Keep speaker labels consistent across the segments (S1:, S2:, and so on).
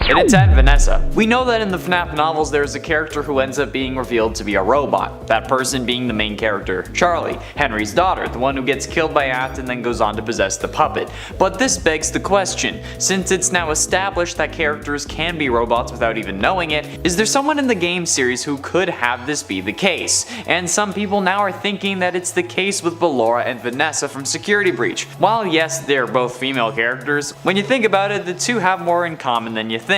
S1: And at 10, Vanessa. We know that in the FNAF novels there's a character who ends up being revealed to be a robot, that person being the main character, Charlie, Henry's daughter, the one who gets killed by Aft and then goes on to possess the puppet. But this begs the question, since it's now established that characters can be robots without even knowing it, is there someone in the game series who could have this be the case? And some people now are thinking that it's the case with Ballora and Vanessa from Security Breach. While yes, they're both female characters, when you think about it, the two have more in common than you think.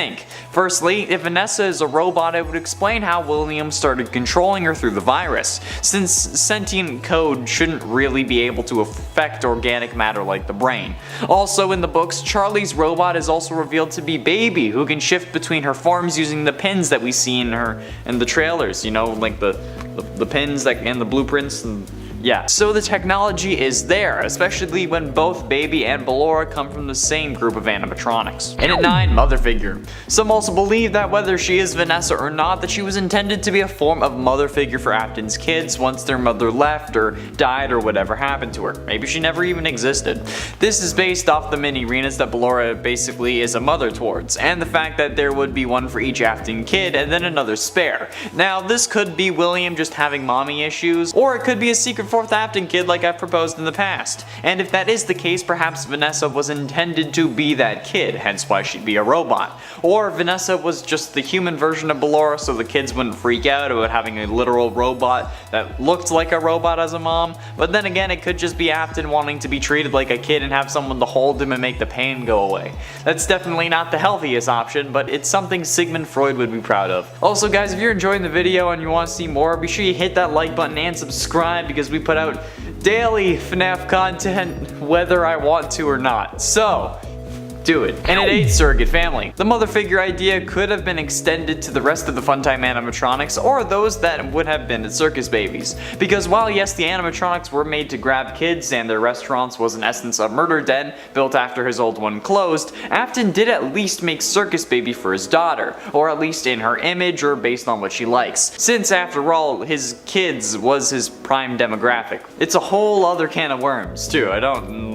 S1: Firstly, if Vanessa is a robot, it would explain how William started controlling her through the virus, since sentient code shouldn't really be able to affect organic matter like the brain. Also in the books, Charlie's robot is also revealed to be Baby, who can shift between her forms using the pins that we see in the trailers, you know, like the pins that and the blueprints and yeah, so the technology is there, especially when both Baby and Ballora come from the same group of animatronics. And at 9, Mother Figure. Some also believe that whether she is Vanessa or not, that she was intended to be a form of mother figure for Afton's kids once their mother left or died or whatever happened to her. Maybe she never even existed. This is based off the mini arenas that Ballora basically is a mother towards, and the fact that there would be one for each Afton kid and then another spare. Now this could be William just having mommy issues, or it could be a secret fourth Afton kid like I've proposed in the past. And if that is the case, perhaps Vanessa was intended to be that kid, hence why she'd be a robot. Or Vanessa was just the human version of Ballora so the kids wouldn't freak out about having a literal robot that looked like a robot as a mom. But then again, it could just be Afton wanting to be treated like a kid and have someone to hold him and make the pain go away. That's definitely not the healthiest option, but it's something Sigmund Freud would be proud of. Also guys, if you're enjoying the video and you want to see more, be sure you hit that like button and subscribe because we put out daily FNAF content whether I want to or not. So do it. And at 8, Surrogate Family. The mother figure idea could have been extended to the rest of the Funtime animatronics or those that would have been at Circus Babies. Because while yes, the animatronics were made to grab kids and their restaurants was in essence a murder den built after his old one closed, Afton did at least make Circus Baby for his daughter, or at least in her image or based on what she likes. Since after all, his kids was his prime demographic. It's a whole other can of worms too,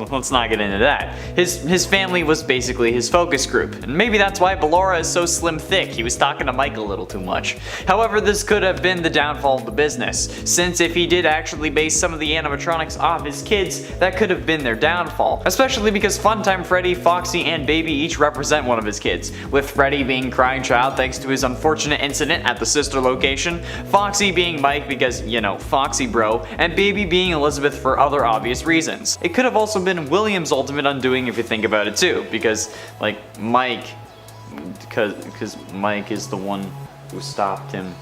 S1: let's not get into that. His family was basically his focus group, and maybe that's why Ballora is so slim thick. He was talking to Mike a little too much. However, this could have been the downfall of the business, since if he did actually base some of the animatronics off his kids, that could have been their downfall. Especially because Funtime Freddy, Foxy, and Baby each represent one of his kids, with Freddy being Crying Child thanks to his unfortunate incident at the sister location, Foxy being Mike because, you know, Foxy bro, and Baby being Elizabeth for other obvious reasons. It could have also been William's ultimate undoing if you think about it too, because like Mike, because Mike is the one who stopped him.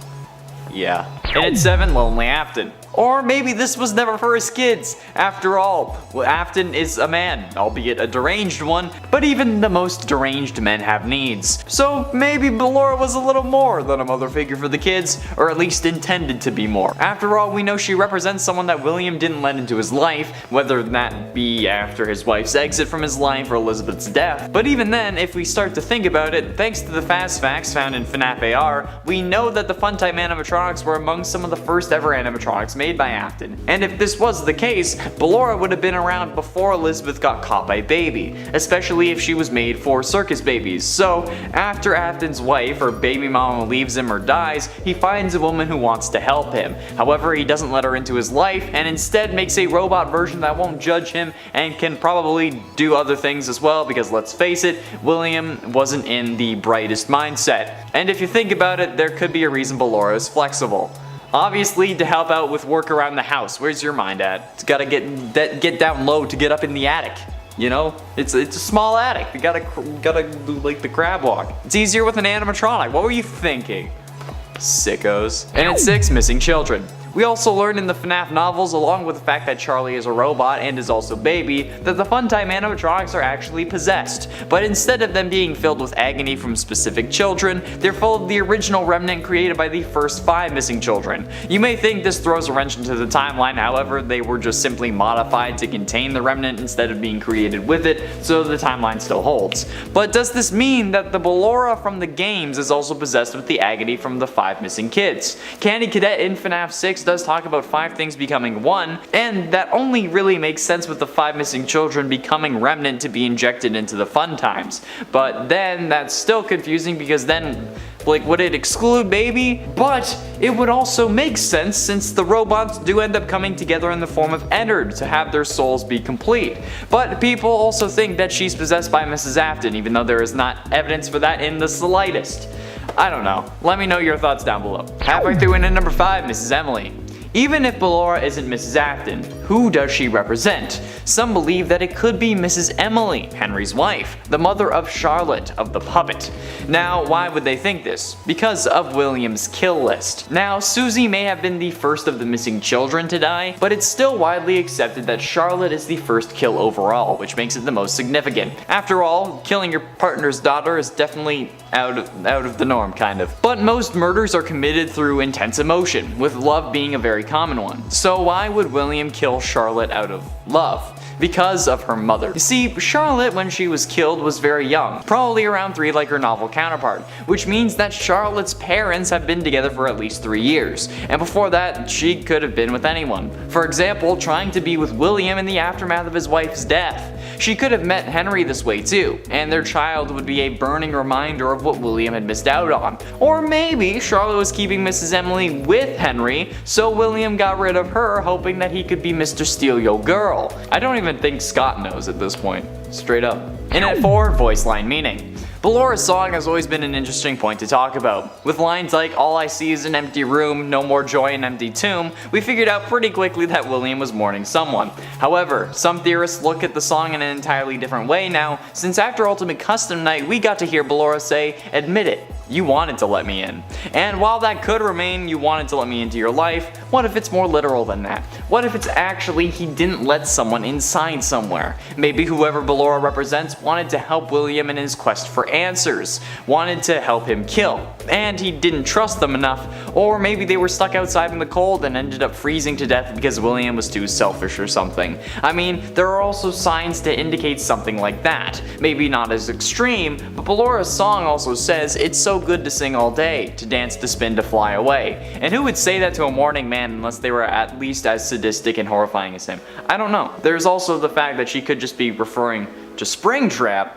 S1: Yeah. And at 7, Lonely Afton. Or maybe this was never for his kids. After all, Afton is a man, albeit a deranged one, but even the most deranged men have needs. So maybe Ballora was a little more than a mother figure for the kids, or at least intended to be more. After all, we know she represents someone that William didn't let into his life, whether that be after his wife's exit from his life or Elizabeth's death. But even then, if we start to think about it, thanks to the fast facts found in FNAF AR, we know that the Funtime animatronics were among some of the first ever animatronics made by Afton. And if this was the case, Ballora would have been around before Elizabeth got caught by Baby, especially if she was made for Circus Babies. So after Afton's wife or baby mama leaves him or dies, he finds a woman who wants to help him. However, he doesn't let her into his life and instead makes a robot version that won't judge him and can probably do other things as well, because let's face it, William wasn't in the brightest mindset. And if you think about it, there could be a reason Ballora is flexible. Obviously, to help out with work around the house. Where's your mind at? It's gotta get down low to get up in the attic. You know, it's a small attic. You gotta do like the crab walk. It's easier with an animatronic. What were you thinking? Sickos. And at 6, Missing Children. We also learn in the FNAF novels, along with the fact that Charlie is a robot and is also Baby, that the Funtime animatronics are actually possessed. But instead of them being filled with agony from specific children, they're full of the original remnant created by the first 5 missing children. You may think this throws a wrench into the timeline, however, they were just simply modified to contain the remnant instead of being created with it, so the timeline still holds. But does this mean that the Ballora from the games is also possessed with the agony from the 5 missing kids? Candy Cadet in FNAF 6 6 does talk about 5 things becoming 1, and that only really makes sense with the 5 missing children becoming Remnant to be injected into the fun times. But then that's still confusing because then, like, would it exclude Baby? But it would also make sense since the robots do end up coming together in the form of Ennard to have their souls be complete. But people also think that she's possessed by Mrs. Afton, even though there is not evidence for that in the slightest. I don't know. Let me know your thoughts down below. Halfway through into number 5, Mrs. Emily. Even if Ballora isn't Mrs. Afton, who does she represent? Some believe that it could be Mrs. Emily, Henry's wife, the mother of Charlotte of the puppet. Now, why would they think this? Because of William's kill list. Now, Susie may have been the first of the missing children to die, but it's still widely accepted that Charlotte is the first kill overall, which makes it the most significant. After all, killing your partner's daughter is definitely out of the norm, kind of. But most murders are committed through intense emotion, with love being a very common one. So why would William kill Charlotte out of love? Because of her mother. You see, Charlotte, when she was killed, was very young, probably around 3 like her novel counterpart, which means that Charlotte's parents have been together for at least 3 years, and before that, she could have been with anyone. For example, trying to be with William in the aftermath of his wife's death. She could have met Henry this way too, and their child would be a burning reminder of what William had missed out on. Or maybe Charlotte was keeping Mrs. Emily with Henry, so William got rid of her, hoping that he could be Mr. Steal Yo Girl. I don't even think Scott knows at this point. Straight up. And at 4, voice line meaning. Ballora's song has always been an interesting point to talk about. With lines like, "All I see is an empty room, no more joy in empty tomb," we figured out pretty quickly that William was mourning someone. However, some theorists look at the song in an entirely different way now, since after Ultimate Custom Night we got to hear Ballora say, "Admit it, you wanted to let me in." And while that could remain, "you wanted to let me into your life," what if it's more literal than that? What if it's actually he didn't let someone inside somewhere? Maybe whoever Ballora represents wanted to help William in his quest for answers, wanted to help him kill, and he didn't trust them enough, or maybe they were stuck outside in the cold and ended up freezing to death because William was too selfish or something. I mean, there are also signs to indicate something like that. Maybe not as extreme, but Ballora's song also says it's so good to sing all day, to dance, to spin, to fly away. And who would say that to a mourning man unless they were at least as sadistic and horrifying as him? I don't know. There's also the fact that she could just be referring to Springtrap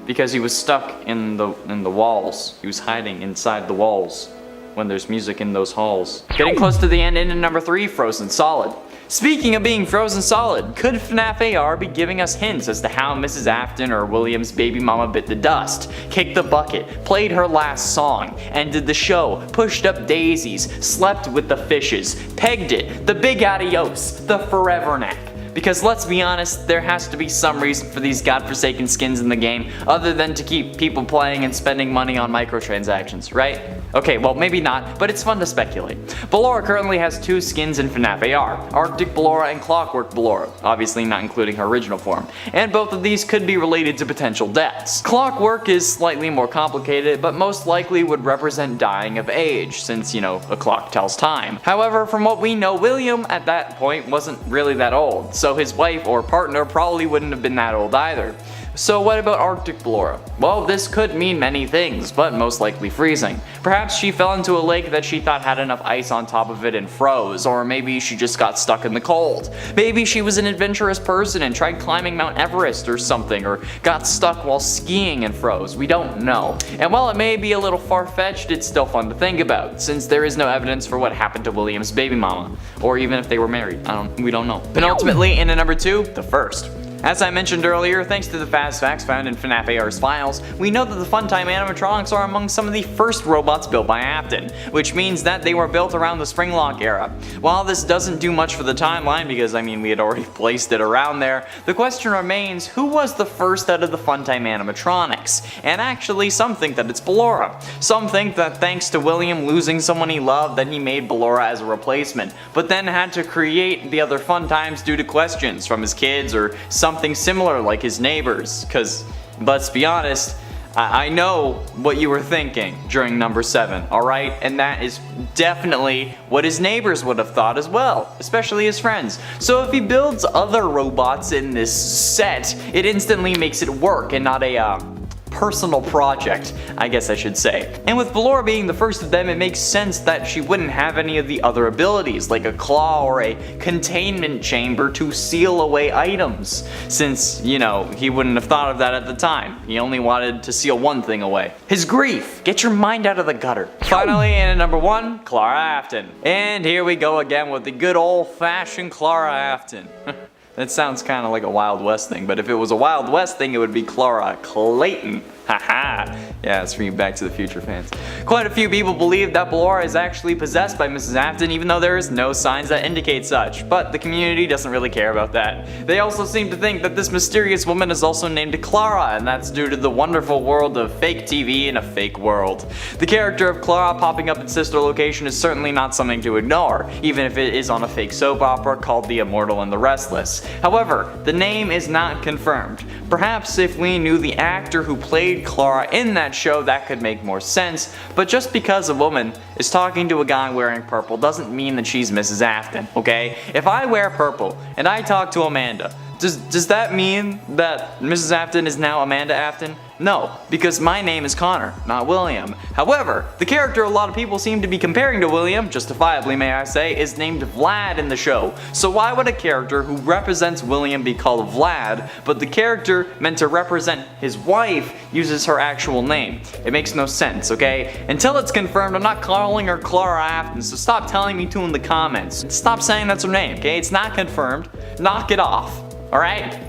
S1: because he was stuck in the walls. He was hiding inside the walls when there's music in those halls. Getting close to the end, into number 3, Frozen Solid. Speaking of being frozen solid, could FNAF AR be giving us hints as to how Mrs. Afton or William's baby mama bit the dust, kicked the bucket, played her last song, ended the show, pushed up daisies, slept with the fishes, pegged it, the big adios, the forever nap? Because let's be honest, there has to be some reason for these godforsaken skins in the game other than to keep people playing and spending money on microtransactions, right? Okay, well maybe not, but it's fun to speculate. Ballora currently has 2 skins in FNAF AR, Arctic Ballora and Clockwork Ballora, obviously not including her original form, and both of these could be related to potential deaths. Clockwork is slightly more complicated, but most likely would represent dying of age, since, you know, a clock tells time. However, from what we know, William at that point wasn't really that old, so his wife or partner probably wouldn't have been that old either. So what about Arctic Ballora? Well, this could mean many things, but most likely freezing. Perhaps she fell into a lake that she thought had enough ice on top of it and froze, or maybe she just got stuck in the cold. Maybe she was an adventurous person and tried climbing Mount Everest or something, or got stuck while skiing and froze. We don't know. And while it may be a little far-fetched, it's still fun to think about, since there is no evidence for what happened to William's baby mama, or even if they were married. We don't know. Penultimately, into number 2, the first. As I mentioned earlier, thanks to the fast facts found in FNAF AR's files, we know that the Funtime animatronics are among some of the first robots built by Afton, which means that they were built around the Springlock era. While this doesn't do much for the timeline because, I mean, we had already placed it around there, the question remains, who was the first out of the Funtime animatronics? And actually, some think that it's Ballora. Some think that thanks to William losing someone he loved, that he made Ballora as a replacement, but then had to create the other Funtimes due to questions from his kids or something similar like his neighbors, because let's be honest, I know what you were thinking during number 7, alright? And that is definitely what his neighbors would have thought as well, especially his friends. So if he builds other robots in this set, it instantly makes it work and not a personal project, I guess I should say. And with Ballora being the first of them, it makes sense that she wouldn't have any of the other abilities, like a claw or a containment chamber to seal away items, since, you know, he wouldn't have thought of that at the time. He only wanted to seal one thing away. His grief. Get your mind out of the gutter. Finally, and at number 1, Clara Afton. And here we go again with the good old-fashioned Clara Afton. That sounds kind of like a Wild West thing, but if it was a Wild West thing, it would be Clara Clayton. Haha. Yeah, it's for you Back to the Future fans. Quite a few people believe that Ballora is actually possessed by Mrs. Afton, even though there is no signs that indicate such, but the community doesn't really care about that. They also seem to think that this mysterious woman is also named Clara, and that's due to the wonderful world of fake TV in a fake world. The character of Clara popping up in Sister Location is certainly not something to ignore, even if it is on a fake soap opera called The Immortal and the Restless. However, the name is not confirmed. Perhaps if we knew the actor who played Clara in that show, that could make more sense, but just because a woman is talking to a guy wearing purple doesn't mean that she's Mrs. Afton, okay? If I wear purple and I talk to Amanda, does that mean that Mrs. Afton is now Amanda Afton? No, because my name is Connor, not William. However, the character a lot of people seem to be comparing to William, justifiably may I say, is named Vlad in the show. So why would a character who represents William be called Vlad, but the character meant to represent his wife uses her actual name? It makes no sense, okay? Until it's confirmed, I'm not calling her Clara Afton, so stop telling me to in the comments. Stop saying that's her name, okay? It's not confirmed. Knock it off, alright?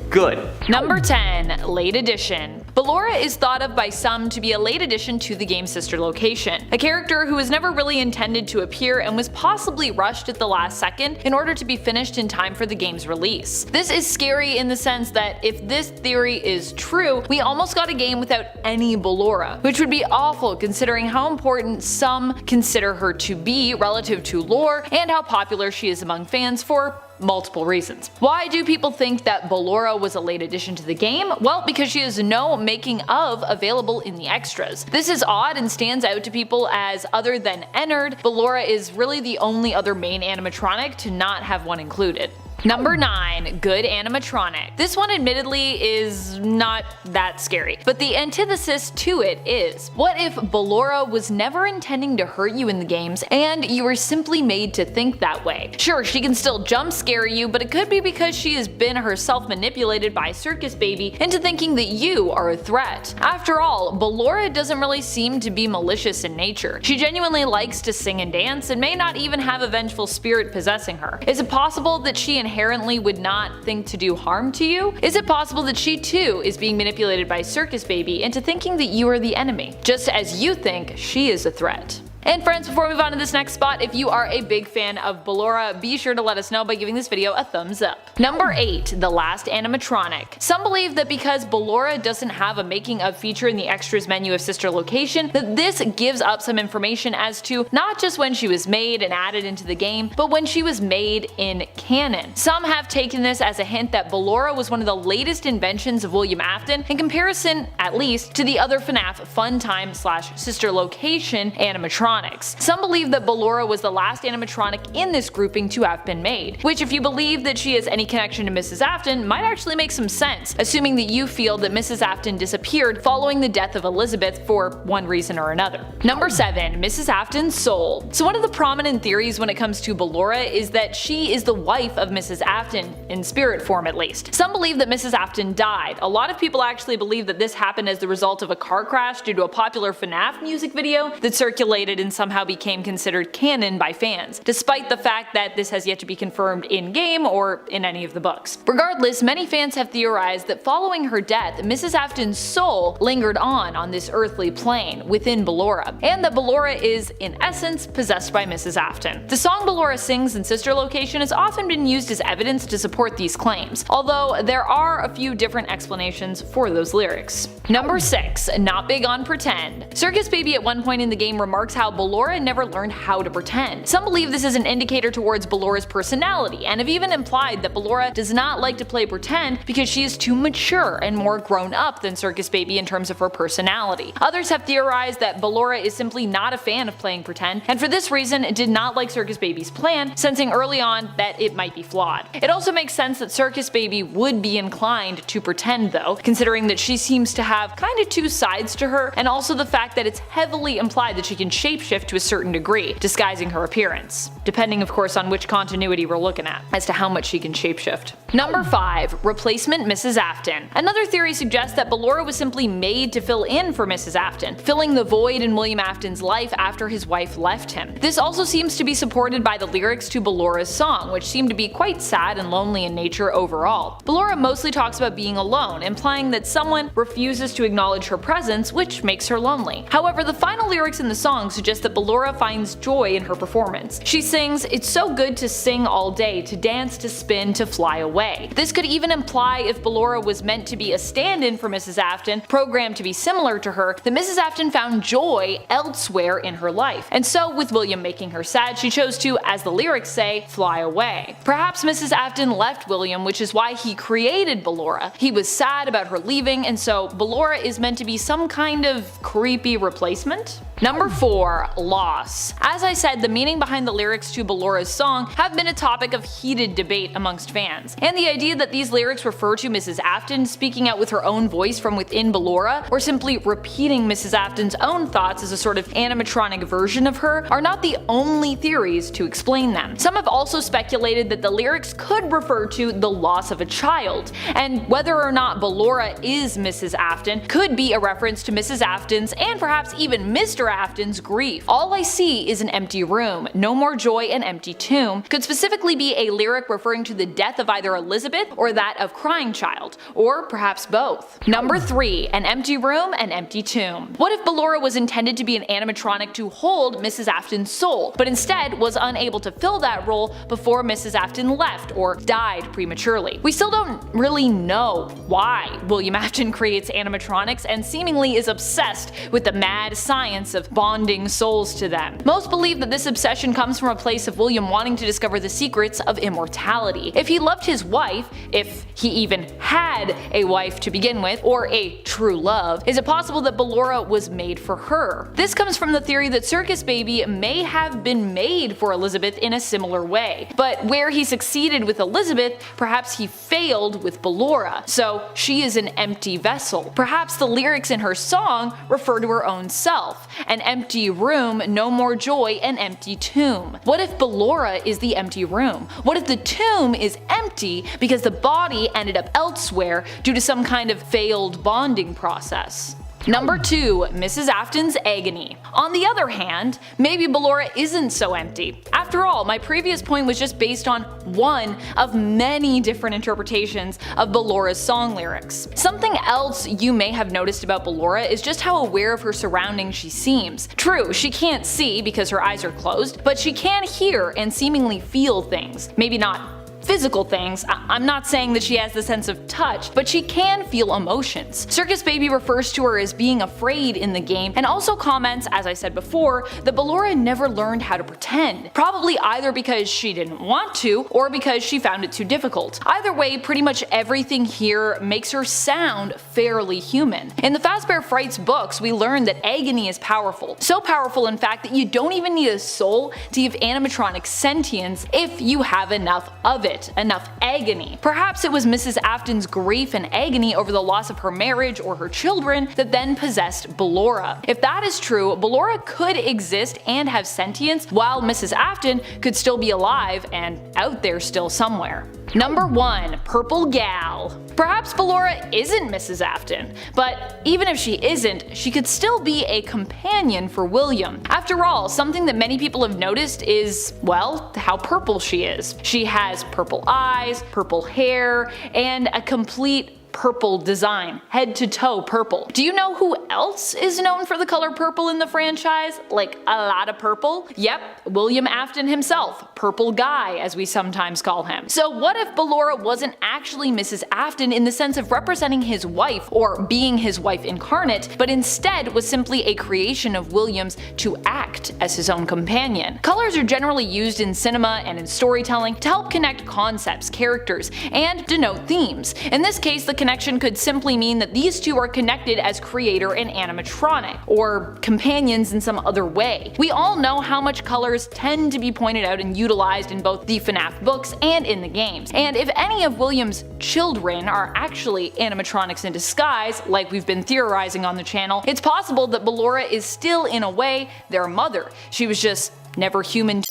S1: Good.
S2: Number 10, Late Edition. Ballora is thought of by some to be a late addition to the game's Sister Location, a character who was never really intended to appear and was possibly rushed at the last second in order to be finished in time for the game's release. This is scary in the sense that if this theory is true, we almost got a game without any Ballora, which would be awful considering how important some consider her to be relative to lore and how popular she is among fans for multiple reasons. Why do people think that Ballora was a late addition to the game? Well, because she has no making of available in the extras. This is odd and stands out to people as, other than Ennard, Ballora is really the only other main animatronic to not have one included. Number 9, Good Animatronic. This one admittedly is not that scary, but the antithesis to it is. What if Ballora was never intending to hurt you in the games and you were simply made to think that way? Sure, she can still jump scare you, but it could be because she has been herself manipulated by Circus Baby into thinking that you are a threat. After all, Ballora doesn't really seem to be malicious in nature. She genuinely likes to sing and dance and may not even have a vengeful spirit possessing her. Is it possible that she inherently would not think to do harm to you? Is it possible that she too is being manipulated by Circus Baby into thinking that you are the enemy, just as you think she is a threat? And friends, before we move on to this next spot, if you are a big fan of Ballora, be sure to let us know by giving this video a thumbs up. Number 8, The Last Animatronic. Some believe that because Ballora doesn't have a making of feature in the extras menu of Sister Location, that this gives up some information as to not just when she was made and added into the game, but when she was made in canon. Some have taken this as a hint that Ballora was one of the latest inventions of William Afton, in comparison, at least, to the other FNAF Funtime / Sister Location animatronics. Some believe that Ballora was the last animatronic in this grouping to have been made, which, if you believe that she has any connection to Mrs. Afton, might actually make some sense, assuming that you feel that Mrs. Afton disappeared following the death of Elizabeth for one reason or another. Number 7, Mrs. Afton's soul. So one of the prominent theories when it comes to Ballora is that she is the wife of Mrs. Afton, in spirit form at least. Some believe that Mrs. Afton died. A lot of people actually believe that this happened as the result of a car crash due to a popular FNAF music video that circulated and somehow became considered canon by fans, despite the fact that this has yet to be confirmed in-game or in any of the books. Regardless, many fans have theorized that following her death, Mrs. Afton's soul lingered on this earthly plane within Ballora, and that Ballora is, in essence, possessed by Mrs. Afton. The song Ballora sings in Sister Location has often been used as evidence to support these claims, although there are a few different explanations for those lyrics. Number 6, Not Big on Pretend. Circus Baby at one point in the game remarks how how Ballora never learned how to pretend. Some believe this is an indicator towards Ballora's personality, and have even implied that Ballora does not like to play pretend because she is too mature and more grown up than Circus Baby in terms of her personality. Others have theorized that Ballora is simply not a fan of playing pretend, and for this reason did not like Circus Baby's plan, sensing early on that it might be flawed. It also makes sense that Circus Baby would be inclined to pretend though, considering that she seems to have kinda two sides to her, and also the fact that it's heavily implied that she can shapeshift to a certain degree, disguising her appearance. Depending of course on which continuity we're looking at, as to how much she can shapeshift. Number 5. Replacement Mrs. Afton. Another theory suggests that Ballora was simply made to fill in for Mrs. Afton, filling the void in William Afton's life after his wife left him. This also seems to be supported by the lyrics to Ballora's song, which seem to be quite sad and lonely in nature overall. Ballora mostly talks about being alone, implying that someone refuses to acknowledge her presence, which makes her lonely. However, the final lyrics in the song suggest that Ballora finds joy in her performance. She sings, "It's so good to sing all day, to dance, to spin, to fly away." This could even imply if Ballora was meant to be a stand-in for Mrs. Afton, programmed to be similar to her, that Mrs. Afton found joy elsewhere in her life. And so, with William making her sad, she chose to, as the lyrics say, fly away. Perhaps Mrs. Afton left William, which is why he created Ballora. He was sad about her leaving, and so Ballora is meant to be some kind of creepy replacement? Number 4. Loss. As I said, the meaning behind the lyrics to Ballora's song have been a topic of heated debate amongst fans, and the idea that these lyrics refer to Mrs. Afton speaking out with her own voice from within Ballora, or simply repeating Mrs. Afton's own thoughts as a sort of animatronic version of her, are not the only theories to explain them. Some have also speculated that the lyrics could refer to the loss of a child, and whether or not Ballora is Mrs. Afton could be a reference to Mrs. Afton's and perhaps even Mr. Afton's grief. All I see is an empty room, no more joy, an empty tomb could specifically be a lyric referring to the death of either Elizabeth or that of Crying Child, or perhaps both. Number 3. An empty room, an empty tomb. What if Ballora was intended to be an animatronic to hold Mrs. Afton's soul, but instead was unable to fill that role before Mrs. Afton left or died prematurely? We still don't really know why William Afton creates animatronics and seemingly is obsessed with the mad science of bonding souls to them. Most believe that this obsession comes from a place of William wanting to discover the secrets of immortality. If he loved his wife, if he even had a wife to begin with, or a true love, is it possible that Ballora was made for her? This comes from the theory that Circus Baby may have been made for Elizabeth in a similar way, but where he succeeded with Elizabeth, perhaps he failed with Ballora, so she is an empty vessel. Perhaps the lyrics in her song refer to her own self. An empty room, no more joy, an empty tomb. What if Ballora is the empty room? What if the tomb is empty because the body ended up elsewhere due to some kind of failed bonding process? Number 2. Mrs. Afton's agony. On the other hand, maybe Ballora isn't so empty. After all, my previous point was just based on one of many different interpretations of Ballora's song lyrics. Something else you may have noticed about Ballora is just how aware of her surroundings she seems. True, she can't see because her eyes are closed, but she can hear and seemingly feel things. Maybe not physical things. I'm not saying that she has the sense of touch, but she can feel emotions. Circus Baby refers to her as being afraid in the game, and also comments, as I said before, that Ballora never learned how to pretend. Probably either because she didn't want to, or because she found it too difficult. Either way, pretty much everything here makes her sound fairly human. In the Fazbear Frights books, we learn that agony is powerful. So powerful, in fact, that you don't even need a soul to give animatronic sentience if you have enough of it. Enough agony. Perhaps it was Mrs. Afton's grief and agony over the loss of her marriage or her children that then possessed Ballora. If that is true, Ballora could exist and have sentience, while Mrs. Afton could still be alive and out there still somewhere. Number 1. Purple Gal. Perhaps Ballora isn't Mrs. Afton, but even if she isn't, she could still be a companion for William. After all, something that many people have noticed is, well, how purple she is. She has purple eyes, purple hair, and a complete purple design, head to toe purple. Do you know who else is known for the color purple in the franchise? Like a lot of purple? Yep, William Afton himself, Purple Guy as we sometimes call him. So what if Ballora wasn't actually Mrs. Afton in the sense of representing his wife or being his wife incarnate, but instead was simply a creation of William's to act as his own companion? Colors are generally used in cinema and in storytelling to help connect concepts, characters, and denote themes. In this case, the connection could simply mean that these two are connected as creator and animatronic, or companions in some other way. We all know how much colors tend to be pointed out and utilized in both the FNAF books and in the games, and if any of William's children are actually animatronics in disguise, like we've been theorizing on the channel, it's possible that Ballora is still in a way their mother. She was just never human